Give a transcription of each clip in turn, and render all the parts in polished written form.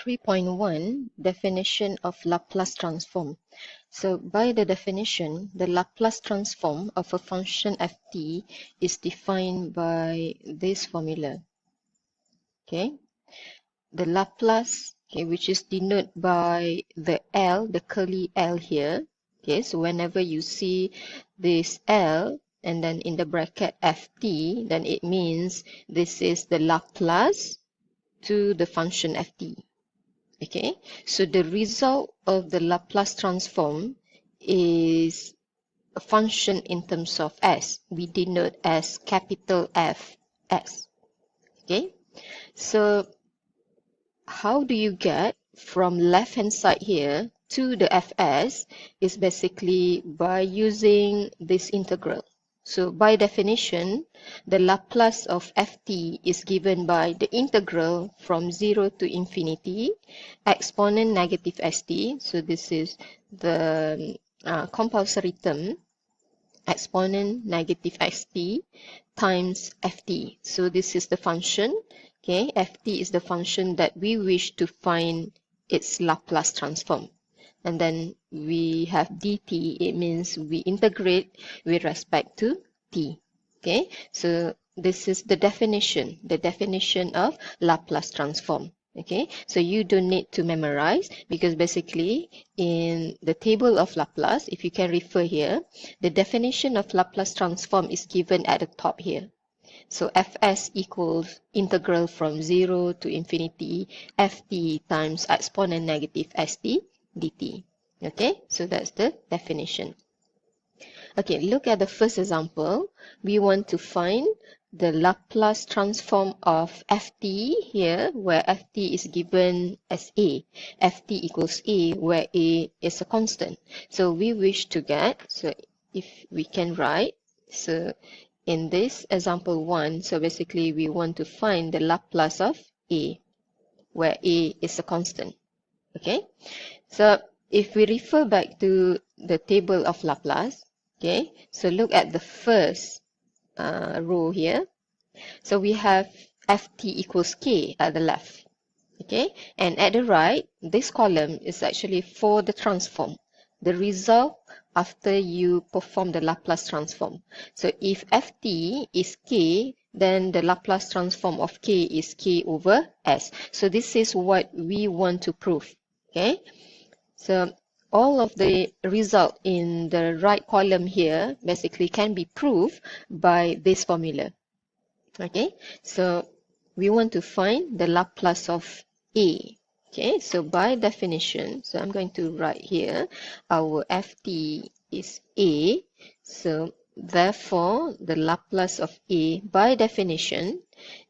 3.1 Definition of Laplace transform. So by the definition, the Laplace transform of a function ft is defined by this formula. Okay, the Laplace, okay, which is denoted by the L, the curly L here. Okay, so whenever you see this L and then in the bracket ft, then it means this is the Laplace to the function ft. Okay, so the result of the Laplace transform is a function in terms of s. We denote as capital F s. Okay, so how do you get from left hand side here to the fs is basically by using this integral. So by definition, the Laplace of ft is given by the integral from 0 to infinity, exponent negative st. So this is the compulsory term, exponent negative st times ft. So this is the function. Okay, ft is the function that we wish to find its Laplace transform. And then we have dt, it means we integrate with respect to t. Okay, so this is the definition of Laplace transform. Okay, so you don't need to memorize, because basically in the table of Laplace, if you can refer here, the definition of Laplace transform is given at the top here. So fs equals integral from 0 to infinity ft times exponent negative st dt. Okay, so that's the definition. Okay, look at the first example. We want to find the Laplace transform of ft here, where ft is given as a. ft equals a, where a is a constant. So we wish to get, so if we can write, so in this example 1, so basically we want to find the Laplace of a, where a is a constant. Okay, so if we refer back to the table of Laplace, okay, so look at the first row here. So we have ft equals k at the left. Okay, and at the right, this column is actually for the transform, the result after you perform the Laplace transform. So if ft is k, then the Laplace transform of k is k over s. So this is what we want to prove. Okay, so all of the result in the right column here basically can be proved by this formula. Okay, so we want to find the Laplace of a. Okay, so by definition, so I'm going to write here, our ft is a. So therefore, the Laplace of a, by definition,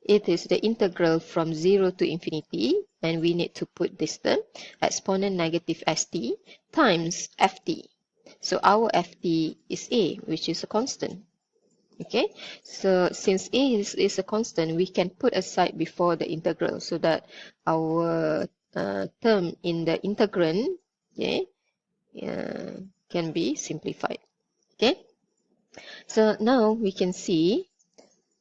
it is the integral from 0 to infinity, and we need to put this term, exponent negative st times ft. So our ft is a, which is a constant. Okay, so since a is a constant, we can put aside before the integral, so that our term in the integrand, okay, can be simplified. Okay, so now we can see,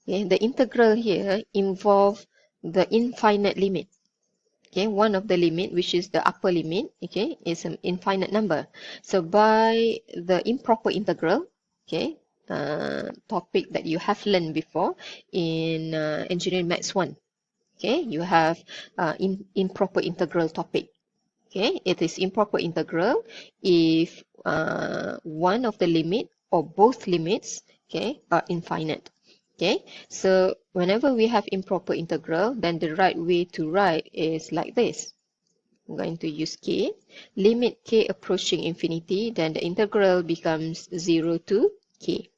okay, the integral here involve the infinite limit. Okay, one of the limit, which is the upper limit, okay, is an infinite number. So by the improper integral, okay, topic that you have learned before in engineering maths 1. Okay, you have improper integral topic. Okay, it is improper integral if one of the limit or both limits, okay, are infinite. Okay, so whenever we have improper integral, then the right way to write is like this. I'm going to use k. Limit k approaching infinity, then the integral becomes 0 to k.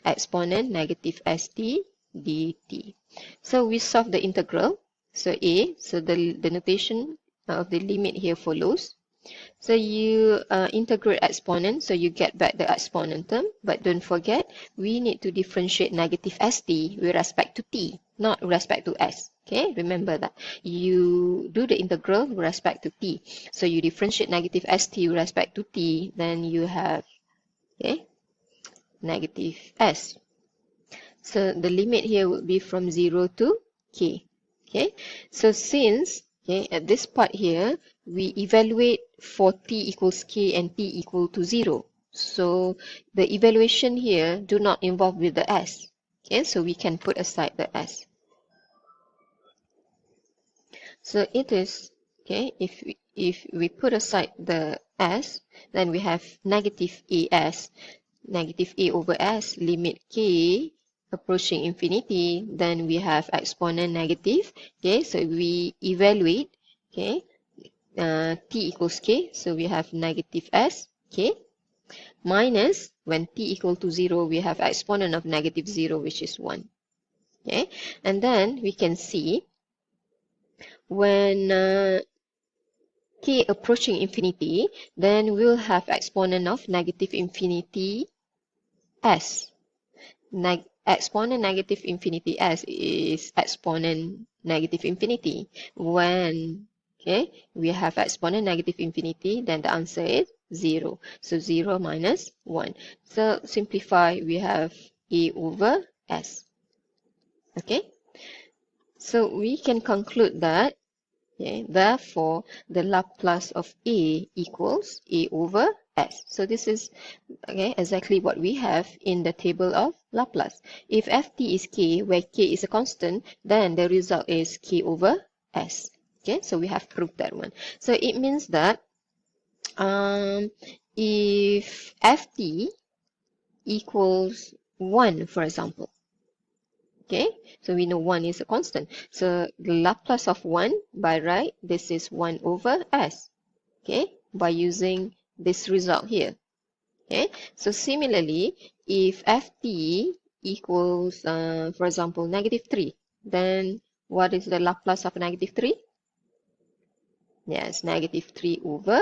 Exponent negative st dt. So we solve the integral. So a, so the notation of the limit here follows. So you integrate exponent, so you get back the exponent term, but don't forget, we need to differentiate negative st with respect to t, not with respect to s. Okay, remember that. You do the integral with respect to t. So you differentiate negative st with respect to t, then you have, okay, negative s. So the limit here would be from 0 to k. Okay, so since Okay, at this part here, we evaluate for t equals k and t equal to 0. So the evaluation here do not involve with the s. Okay, so we can put aside the s. So it is, okay, if we put aside the s, then we have negative as, negative a over s, limit k approaching infinity, then we have exponent negative. Okay, so we evaluate, okay, t equals k, so we have negative s, k, minus, when t equal to 0, we have exponent of negative 0, which is 1. Okay, and then we can see when k approaching infinity, then we'll have exponent of negative infinity s. Exponent negative infinity s is exponent negative infinity. When we have exponent negative infinity, then the answer is 0. So 0 minus 1. So simplify, we have a over s. Okay, so we can conclude that, therefore the Laplace of a equals a over s. So this is exactly what we have in the table of Laplace. If ft is k, where k is a constant, then the result is k over s. Okay, so we have proved that one. So it means that if ft equals 1, for example, okay, so we know 1 is a constant. So the Laplace of 1, by right, this is 1 over s, okay, by using this result here. Okay, so similarly, if ft equals, for example, negative 3, then what is the Laplace of negative 3? Yes, negative 3 over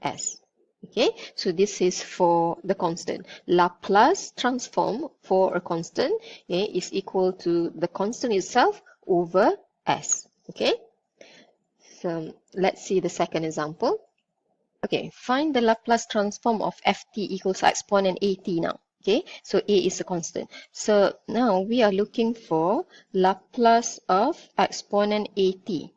s. Okay, so this is for the constant. Laplace transform for a constant, is equal to the constant itself over s. Okay, so let's see the second example. Okay, find the Laplace transform of ft equals exponent at now. Okay, so a is a constant. So now we are looking for Laplace of exponent at.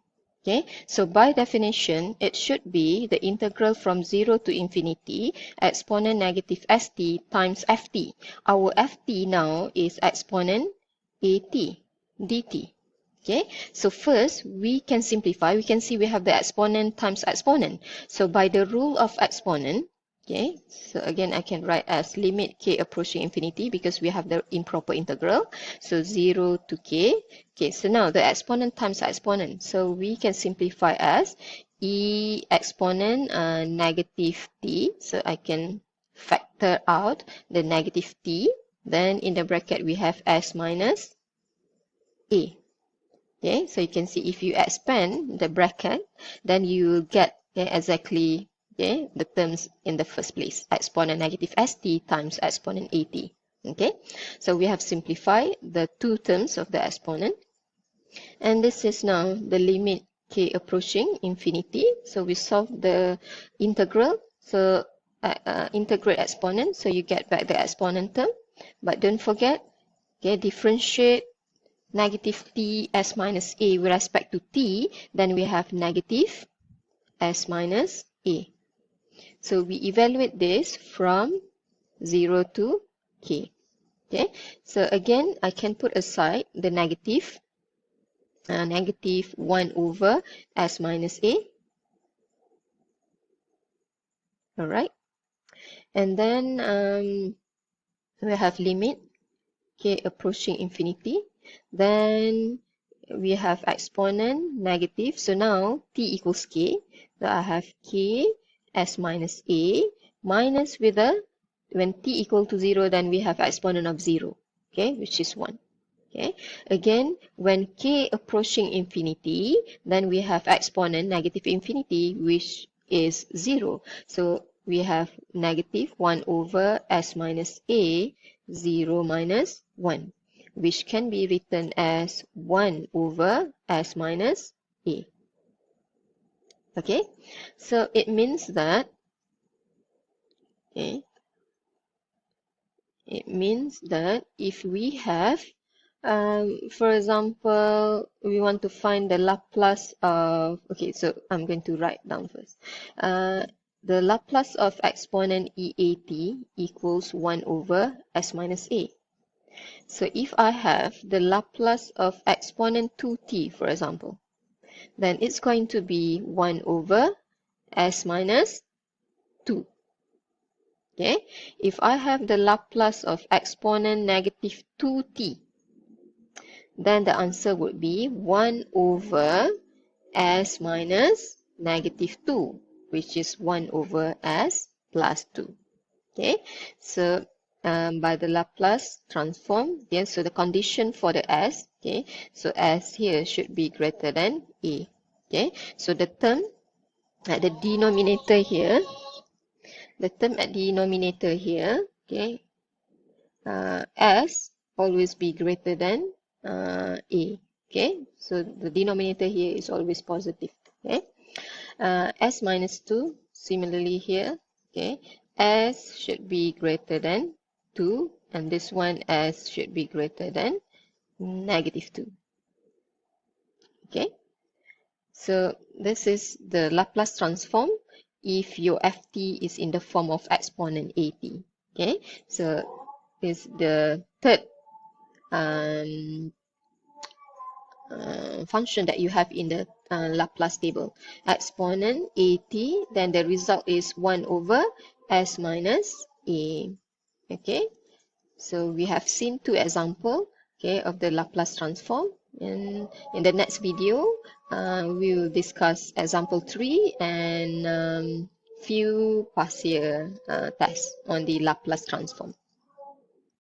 Okay, so by definition, it should be the integral from 0 to infinity exponent negative st times ft. Our ft now is exponent at dt. Okay, so first we can simplify. We can see we have the exponent times exponent. So by the rule of exponent, okay, so again I can write as limit k approaching infinity because we have the improper integral. So 0 to k. Okay, so now the exponent times exponent. So we can simplify as e exponent negative t. So I can factor out the negative t. Then in the bracket we have s minus a. Okay, so you can see if you expand the bracket, then you will get exactly the terms in the first place, exponent negative st times exponent at. Okay, so we have simplified the two terms of the exponent, and this is now the limit k approaching infinity. So we solve the integral, so integrate exponent, so you get back the exponent term, but don't forget, differentiate negative t s minus a with respect to t, then we have negative s minus a. So we evaluate this from 0 to k. Okay, so again, I can put aside the negative 1 over s minus a. All right, and then we have limit k approaching infinity. Then we have exponent negative. So now t equals k. So I have k s minus a minus with a, when t equal to 0, then we have exponent of 0, okay, which is 1. Okay, again, when k approaching infinity, then we have exponent negative infinity, which is 0. So we have negative 1 over s minus a, 0 minus 1, which can be written as 1 over s minus a. Okay, so it means that, if we have For example, we want to find the Laplace of, okay, so I'm going to write down first. The Laplace of exponent EAT equals 1 over s minus a. So if I have the Laplace of exponent 2t, for example, then it's going to be 1 over s minus 2. Okay, if I have the Laplace of exponent negative 2t, then the answer would be 1 over s minus negative 2, which is 1 over s plus 2. Okay, so by the Laplace transform, yeah, so the condition for the s, okay, so s here should be greater than a. Okay, so the term at the denominator here, okay, s always be greater than a. Okay, so the denominator here is always positive. Okay, s minus 2, similarly here, okay, s should be greater than 2, and this one s should be greater than negative 2. Okay, so this is the Laplace transform if your ft is in the form of exponent at. Okay, so is the third function that you have in the Laplace table. Exponent at, then the result is 1 over s minus a. Okay, so we have seen two examples, okay, of the Laplace transform. And in the next video, we will discuss example 3 and few partial tests on the Laplace transform.